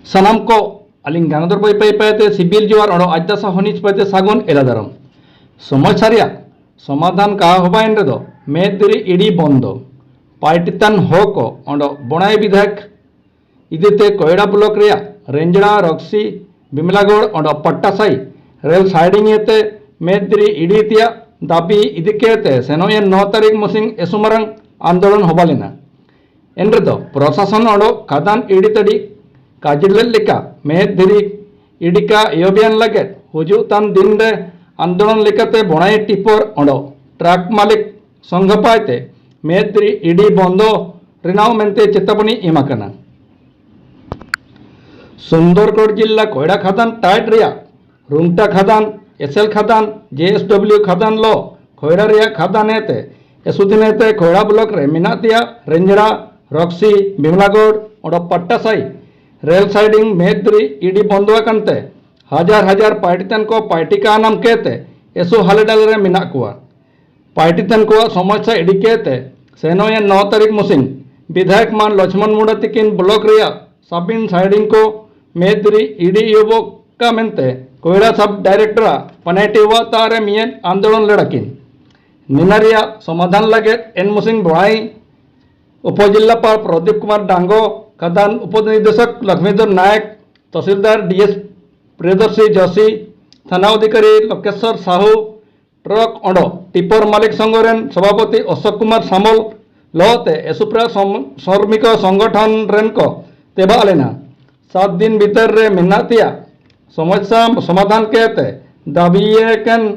सानाम को अलिंग गानदर बई पे पेते सिबिल जोर और आजदासा हनिज पेते सागुन एलादारम समस्या रिया समाधान का होबाइन रे दो मेदरी इडी बंद पार्टीतान हो को और बनाई विधायक इदीते कोयडा ब्लॉक रिया रेंजड़ा रक्सी बिमलागढ़ और पट्टासाई रेल साइडिंग येते मेदरी इडी तिया दाबी इदिकेते सेनोये 9 तारीख मसिंग एसुमरंग आंदोलन होबालेना एनरे दो प्रशासन और खादान इडी तड़ी काजिलेका मेदरी इडिका योबियान लगे हुजू तान दिन रे आंदोलन लेकाते बनाई टिपर और ट्रक मालिक संघ पाते मेदरी इडी बंदो रिनाव मेंते चेतावनी एमाकना सुंदरगढ़ जिला कोयडा खादान टाइट रिया रुंगटा खादान एसएल खादान जेएसडब्ल्यू खादान लो कोयडा रिया खादान एते एसुदिनेते कोयडा ब्लॉक रे मिनातिया रेंजड़ा रक्सी बिमलागढ़ और पट्टासाई रेल साइडिंग मेदरी इडी बंदोकनते हजार हजार पार्टीतन को पार्टी का नाम कहते एसु हालेडाल रे मिना कुआ पार्टीतन को समस्या इडी कहते सेनोये 9 तारीख मुसिंग विधायक मान लक्ष्मण मुंडा तिकिन ब्लॉक रिया साबिन साइडिंग को मेदरी इडी योबो का मेंते कोयडा सब डायरेक्टर पनेटी हुआ तारे मियन आंदोलन लड़किन निनारिया समाधान लगे एन मुसिंग बड़ाई उपजिल्लापाल प्रदीप कुमार डांगो खादान उपनिदेशक लक्ष्मीधर नायक तहसीलदार डीएस प्रियदर्शी जोशी थाना अधिकारी लोकेश्वर साहू ट्रक और टिपर मालिक संघरेन सभापति अशोक कुमार सामल लहते एसुप्रा श्रमिक संगठन रेन को तेबा लेना 7 दिन भीतर रे मिनातिया समस्या समाधान कहते दाबिये कन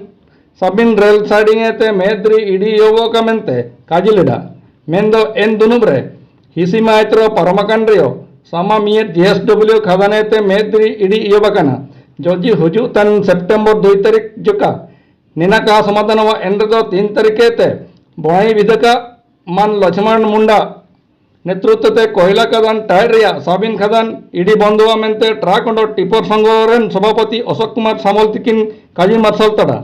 सबिन रेल साइडिंग एते मेदरी इडी योगो का मेंते काजिलेडा मेंदो एन दुनुब रे हिसी मायत्रो परमकंड्रियो सामा मियत जेएसडब्ल्यू खादानेते मेदरी इडी योबकना जोजी हुजू तन सेप्टेम्बर 2 तारीख जुका निना का समाधान व एंड्रो 3 तारीख एते बोई विधका मान लक्ष्मण मुंडा नेतृत्व ते कोयला खादान टाइड रिया साबिन खादान इडी बंधुआ मेंते ट्रक और टिपर संघरेन सभापति अशोक कुमार सामल तिकिन काजी मार्शल तड़ा